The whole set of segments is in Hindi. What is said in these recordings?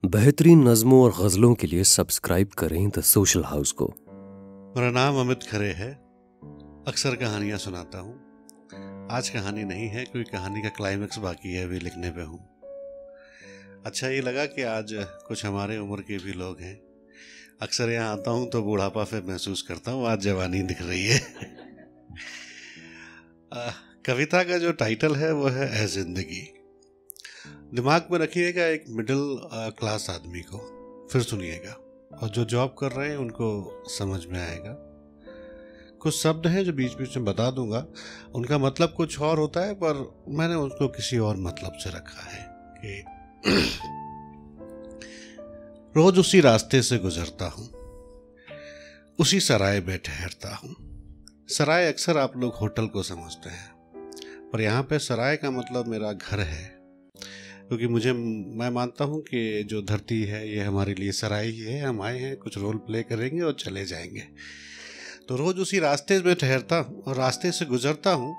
बेहतरीन नज़्मों और गज़लों के लिए सब्सक्राइब करें द सोशल हाउस को। मेरा नाम अमित खरे है। अक्सर कहानियाँ सुनाता हूँ। आज कहानी नहीं है, क्योंकि कहानी का क्लाइमेक्स बाकी है, अभी लिखने पे हूँ। अच्छा ये लगा कि आज कुछ हमारे उम्र के भी लोग हैं। अक्सर यहाँ आता हूँ तो बुढ़ापा फिर महसूस करता हूँ, आज जवानी दिख रही है। कविता का जो टाइटल है वो है ए जिंदगी। दिमाग में रखिएगा एक मिडिल क्लास आदमी को, फिर सुनिएगा, और जो जॉब कर रहे हैं उनको समझ में आएगा। कुछ शब्द हैं जो बीच बीच में बता दूंगा, उनका मतलब कुछ और होता है, पर मैंने उसको किसी और मतलब से रखा है कि रोज उसी रास्ते से गुजरता हूँ, उसी सराय में ठहरता हूँ। सराय अक्सर आप लोग होटल को समझते हैं, पर यहाँ पे सराय का मतलब मेरा घर है, क्योंकि मैं मानता हूँ कि जो धरती है ये हमारे लिए सराय ही है। हम आए हैं, कुछ रोल प्ले करेंगे और चले जाएंगे। तो रोज उसी रास्ते में ठहरता हूँ और रास्ते से गुजरता हूँ,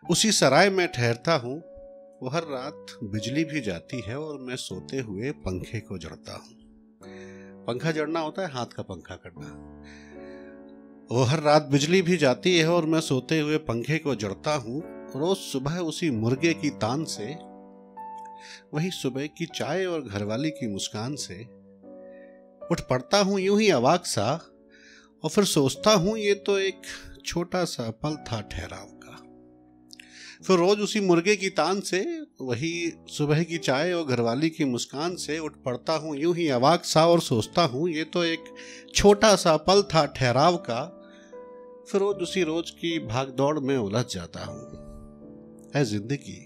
उसी सराय में ठहरता हूँ। वो हर रात बिजली भी जाती है और मैं सोते हुए पंखे को जड़ता हूँ। पंखा जड़ना होता है हाथ का पंखा करना। वो हर रात बिजली भी जाती है और मैं सोते हुए पंखे को जड़ता हूँ। रोज सुबह उसी मुर्गे की तान से, वही सुबह की चाय और घरवाली की मुस्कान से उठ पड़ता हूँ यूं ही अवाक सा, और फिर सोचता हूँ ये तो एक छोटा सा पल था ठहराव का। फिर रोज उसी मुर्गे की तान से, वही सुबह की चाय और घरवाली की मुस्कान से उठ पड़ता हूँ यूं ही अवाक सा, और सोचता हूँ ये तो एक छोटा सा पल था ठहराव का। फिर रोज उसी रोज की भागदौड़ में उलझ जाता हूँ। ऐ जिंदगी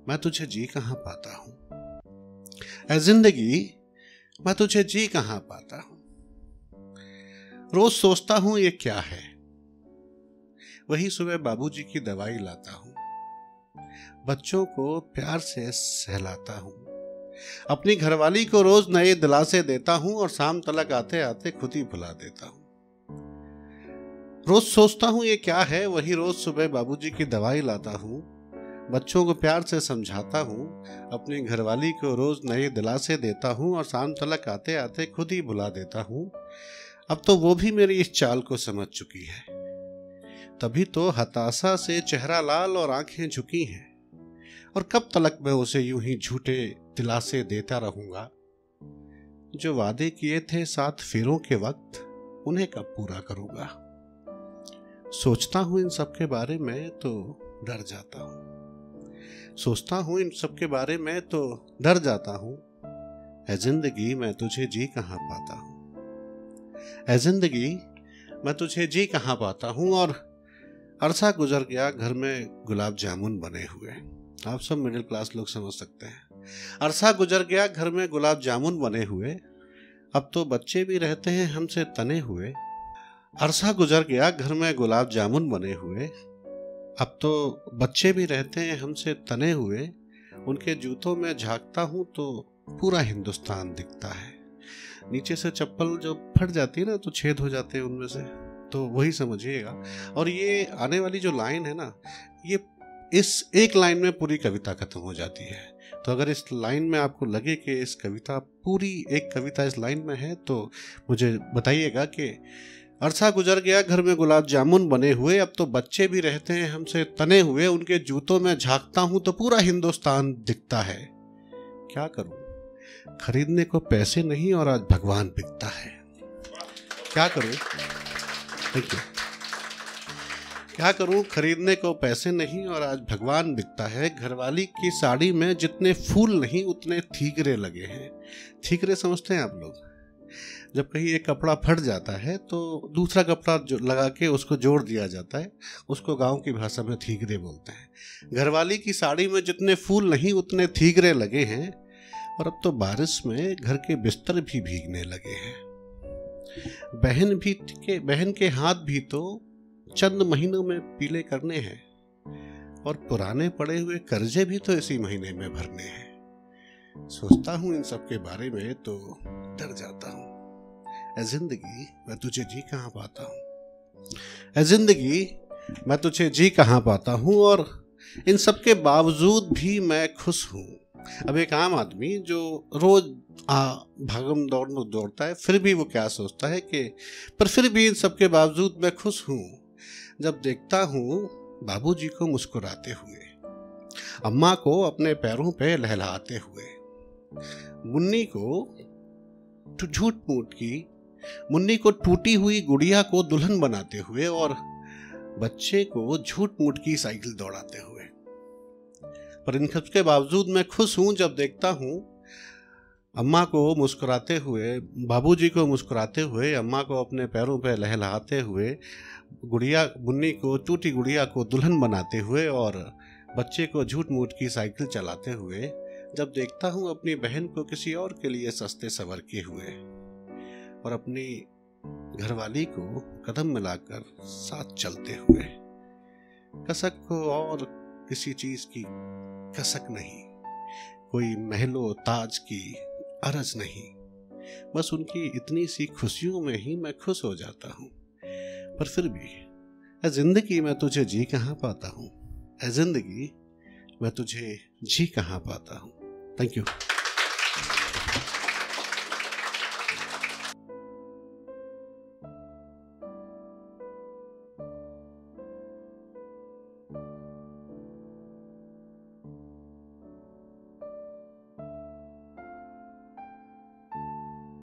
मैं तुझे जी कहाँ पाता हूँ। ऐ जिंदगी मैं तुझे जी कहाँ पाता हूँ। रोज सोचता हूँ ये क्या है। वही सुबह बाबूजी की दवाई लाता हूँ, बच्चों को प्यार से सहलाता हूँ, अपनी घरवाली को रोज नए दिलासे देता हूँ, और शाम तलक आते आते खुद ही भुला देता हूँ। रोज सोचता हूँ ये क्या है। वही रोज सुबह बाबूजी की दवाई लाता हूँ, बच्चों को प्यार से समझाता हूँ, अपनी घरवाली को रोज नए दिलासे देता हूँ, और शाम तलक आते आते खुद ही भुला देता हूँ। अब तो वो भी मेरी इस चाल को समझ चुकी है, तभी तो हताशा से चेहरा लाल और आंखें झुकी हैं। और कब तलक मैं उसे यूं ही झूठे दिलासे देता रहूंगा। जो वादे किए थे 7 फेरों के वक्त, उन्हें कब पूरा करूंगा। सोचता हूं इन सब के बारे में तो डर जाता हूं। सोचता हूँ इन सब के बारे में तो डर जाता हूँ। ऐ जिंदगी मैं तुझे जी कहाँ पाता हूँ। ऐ जिंदगी मैं तुझे जी कहाँ पाता हूँ। और अरसा गुजर गया घर में गुलाब जामुन बने हुए। आप सब मिडिल क्लास लोग समझ सकते हैं। अरसा गुजर गया घर में गुलाब जामुन बने हुए, अब तो बच्चे भी रहते हैं हमसे तने हुए। अरसा गुजर गया घर में गुलाब जामुन बने हुए, अब तो बच्चे भी रहते हैं हमसे तने हुए। उनके जूतों में झांकता हूँ तो पूरा हिंदुस्तान दिखता है। नीचे से चप्पल जो फट जाती है ना, तो छेद हो जाते हैं उनमें से, तो वही समझिएगा। और ये आने वाली जो लाइन है ना, ये इस एक लाइन में पूरी कविता खत्म हो जाती है। तो अगर इस लाइन में आपको लगे कि इस कविता पूरी एक कविता इस लाइन में है, तो मुझे बताइएगा कि अरसा गुजर गया घर में गुलाब जामुन बने हुए, अब तो बच्चे भी रहते हैं हमसे तने हुए। उनके जूतों में झांकता हूं तो पूरा हिंदुस्तान दिखता है। क्या करूं, खरीदने को पैसे नहीं और आज भगवान बिकता है। क्या करूं, थैंक यू। क्या करूं, खरीदने को पैसे नहीं और आज भगवान बिकता है। घरवाली की साड़ी में जितने फूल नहीं उतने थीगरे लगे हैं। थीगरे समझते हैं आप लोग? जब कहीं एक कपड़ा फट जाता है तो दूसरा कपड़ा लगा के उसको जोड़ दिया जाता है, उसको गांव की भाषा में थीगरे बोलते हैं। घरवाली की साड़ी में जितने फूल नहीं उतने थीगरे लगे हैं, और अब तो बारिश में घर के बिस्तर भी भीगने लगे हैं। बहन के हाथ भी तो चंद महीनों में पीले करने हैं, और पुराने पड़े हुए कर्जे भी तो इसी महीने में भरने हैं। सोचता हूँ इन सब के बारे में तो डर जाता हूँ। ऐ जिंदगी मैं तुझे जी कहाँ पाता हूँ। ऐ जिंदगी मैं तुझे जी कहाँ पाता हूँ। और इन सब के बावजूद भी मैं खुश हूँ। अब एक आम आदमी जो रोज भागम दौड़ दौड़ता है, फिर भी वो क्या सोचता है कि पर फिर भी इन सब के बावजूद मैं खुश हूँ जब देखता हूँ बाबूजी को मुस्कुराते हुए, अम्मा को अपने पैरों पे लहलाते हुए, मुन्नी को टूटी हुई गुड़िया को दुल्हन बनाते हुए और बच्चे को झूठ मूठ की साइकिल दौड़ाते हुए। पर इन सब के बावजूद मैं खुश हूं जब देखता हूं अम्मा को मुस्कुराते हुए, बाबूजी को मुस्कुराते हुए, अम्मा को अपने पैरों पे लहलाते हुए, मुन्नी को टूटी गुड़िया को दुल्हन बनाते हुए और बच्चे को झूठ मूठ की साइकिल चलाते हुए, जब देखता हूं अपनी बहन को किसी और के लिए सस्ते सवर किए हुए और अपनी घरवाली को कदम मिलाकर साथ चलते हुए। कसक को और किसी चीज की कसक नहीं, कोई महलो ताज की अरज नहीं, बस उनकी इतनी सी खुशियों में ही मैं खुश हो जाता हूँ। पर फिर भी ए जिंदगी मैं तुझे जी कहाँ पाता हूँ, ए जिंदगी मैं तुझे जी कहाँ पाता हूँ। Thank you.